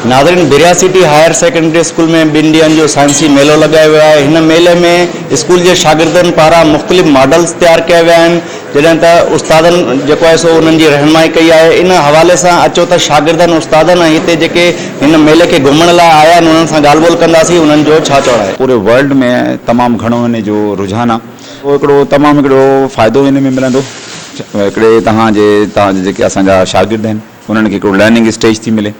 नाज़रीन, बिरियासिटी higher secondary school में 2 ॾींहंनि जो साइंसी मेलो लगायो वियो आहे। हिन मेले में स्कूल के शागिर्दनि पारां मुख़्तलिफ़ मॉडल्स तैयार किया विया आहिनि, जॾहिं त उस्तादनि जेको आहे सो उन्हनि जी रहनुमाई कई आहे। इन हवाले सां अचो त शागिर्दनि उस्तादनि ऐं हिते जेके हिन मेले के घुमण लाइ आया आहिनि उन्हनि सां ॻाल्हि ॿोल कंदासीं, उन्हनि जो छा चवणु आहे। पूरे वर्ल्ड में तमामु घणो हिन जो रुझान आहे, उहो हिकिड़ो तमामु हिकिड़ो फ़ाइदो हिन में मिलंदो। हिकिड़े तव्हांजे जेके असांजा शागिर्द आहिनि उन्हनि खे हिकिड़ो लर्निंग स्टेज थी मिले,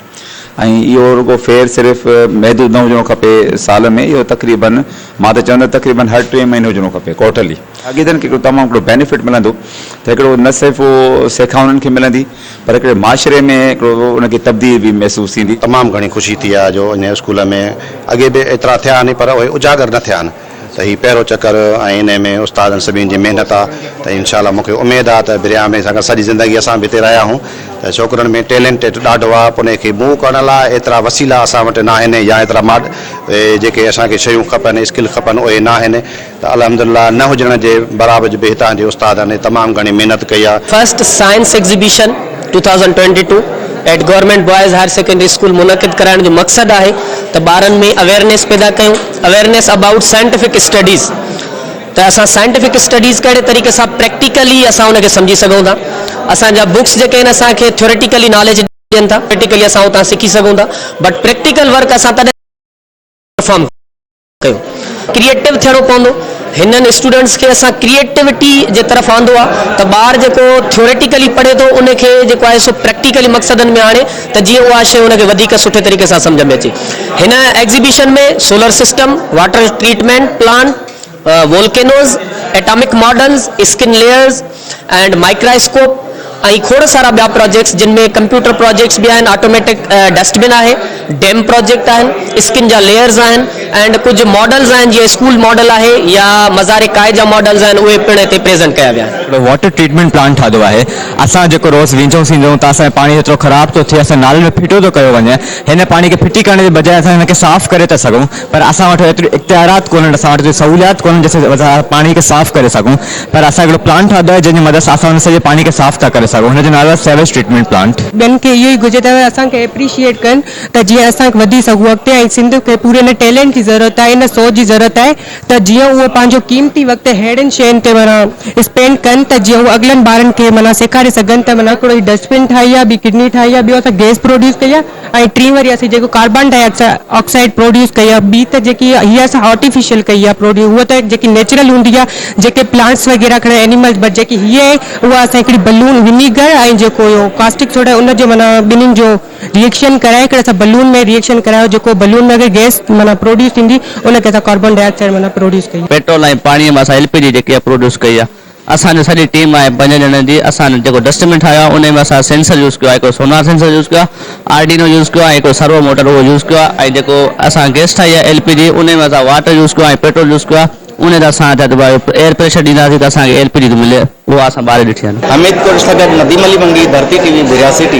ऐं इहो रुगो फेयर सिर्फ़ु महदूद न हुजणो खपे साल में, इहो तक़रीबन मां त चवंदो तक़रीबन हर 3 महीने हुजणो खपे क्वार्टरली। शागिर्दनि खे हिकिड़ो तमामु हिकिड़ो बेनिफिट मिलंदो, त हिकिड़ो न सिर्फ़ु उहो सेखा उन्हनि खे मिलंदी, पर हिकिड़े माशरे में हिकिड़ो उनखे तब्दीली बि महसूसु थींदी। तमामु घणी ख़ुशी थी आहे जो इन स्कूल में अॻे बि एतिरा थिया आहिनि पर उहे उजागर न थिया आहिनि, त हीउ पहिरों चकर ऐं इन में उस्तादनि सभिनी जी महिनत आहे। त इंशाअल्लाह मूंखे उमेदु आहे त बिरिया में सां सॼी ज़िंदगी असां बि हिते रहिया आहियूं, त छोकिरनि में टैलेंटेड ॾाढो आहे, पोइ उनखे मूव करण लाइ एतिरा वसीला असां वटि न आहिनि, या एतिरा जेके असांखे शयूं खपनि स्किल खपनि उहे न आहिनि। त अल्हम्दुलिल्लाह न हुजण जे बराबरि बि हितां जे उस्तादनि तमामु घणी महिनत कई आहे। First science exhibition 2022 at government boys higher secondary school मुनक़िद कराइण जो मक़सदु आहे त ॿारनि में अवेयरनेस पैदा कयूं, अवेयरनेस अबाउट साइंटिफिक स्टडीज़। त असां साइंटिफिक स्टडीज़ कहिड़े तरीक़े सां प्रैक्टिकली असां उनखे सम्झी सघूं था। असांजा बुक्स जेके आहिनि असांखे थ्योरेटिकली नॉलेज ॾियनि था, प्रैक्टिकली असां उतां सिखी सघूं था, बट प्रैक्टिकल वर्क असां तॾहिं परफॉर्म कयूं। क्रिएटिव थियणो पवंदो। हिननि स्टूडेंट्स खे असां क्रिएटिविटी जे तरफ़ आंदो आहे त ॿार जेको थ्योरेटिकली पढ़े थो उनखे जेको आहे सो प्रैक्टिकली मक़सदनि में आणे, त जीअं उहा शइ उनखे वधीक सुठे तरीक़े सां सम्झ में अचे। हिन एग्ज़िबिशन में solar system, water treatment plant, volcanoes, atomic models, skin layers and microscope ऐं खोड़ सारा ॿिया प्रोजेक्ट्स जिनमें कंप्यूटर प्रोजेक्ट्स भी आहिनि, ऑटोमेटिक डस्टबिन आहे, डैम प्रोजेक्ट आहिनि, स्किन जा लेयर्स आहिनि, एंड कुछ मॉडल्स आहिनि जीअं स्कूल मॉडल आहे या मज़ारे काय जा मॉडल्स आहिनि, उहे पिण हिते प्रेज़ेंट कया विया आहिनि। वाटर ट्रीटमेंट प्लांट ठाहियो आहे। असां जेको रोज़ विझूं त असांजो पाणी एतिरो ख़राब थो थिए, असां नाले में फिटो थो कयो वञे। हिन पाणी खे फिटी करण जे बजाय असां हिनखे साफ़ करे था सघूं, पर असां वटि एतिरी इख्तियारात कोन्हनि, असां वटि सहूलियात कोन्हनि जैसे असां पाणी खे साफ़ करे सघूं। पर असां हिकिड़ो प्लांट ठाहियो आहे जंहिंजी मदद सां असां हुन सॼे पाणी खे साफ़ था करे सघूं। हुनजो नालो आहे सेवेज ट्रीटमेंट प्लांट। ॿियनि खे इहो ई घुरिजे त असांखे एप्रिशिएट कनि त जीअं असां वधी सघूं अॻिते, ऐं सिंध खे पूरे हिन टैलेंट जी ज़रूरत आहे, इन सोच जी ज़रूरत आहे त जीअं उहो पंहिंजो कीमती वक़्तु अहिड़ियुनि शयुनि ते माना स्पेंड कनि त जीअं उहे अॻिलनि ॿारनि खे माना सेखारे सघनि त माना हिकिड़ो डस्टबिन ठाही आहे, ॿी किडनी ठाही आहे, ॿियो असां गैस प्रोड्यूस कई आहे, ऐं टीं वरी असीं जेको कार्बन डाइऑक्साइड प्रोड्यूस कई आहे, ॿी त जेकी हीअ असां आर्टिफिशियल कई आहे प्रोड्यूस, उहा त जेकी नेचुरल हूंदी आहे, जेके प्लांट्स वग़ैरह खणे एनिमल्स, बट जेकी हीअ आहे उहा असां हिकिड़ी बलून विनीगर ऐं जेको कास्टिक सोडा उनजो माना ॿिन्हिनि जो रिएक्शन कराए करे असां बलून में रिएक्शन करायो, जेको बलून में अगरि गैस माना प्रोड्यूस थींदी उनखे असां कार्बन डाइऑक्साइड माना प्रोड्यूस कई। पेट्रोल ऐं पाणीअ में असां LPG जेकी प्रोड्यूस कई आहे। असांजी सॼी टीम आहे 5 ॼणनि जी। असां जेको डस्टबिन ठाहियो आहे उन में असां सेंसर यूज़ कयो आहे, हिकिड़ो सोनार सेंसर यूज़ कयो आहे, आर्डिनो यूज़ कयो आहे, हिकिड़ो सर्वो मोटर उहो यूज़ कयो आहे, ऐं जेको असां गैस ठाही आहे LPG उन में असां वाटर यूज़ कयो आहे ऐं पेट्रोल यूज़ कयो आहे। उन असां एयर प्रेशर ॾींदासीं त असांखे LPG मिले, उहा असां ॿार ॾिठी आहिनि। अमित कुर्श सां गॾु नदीम अली मंगी, धरती TV, बिरियासिटी।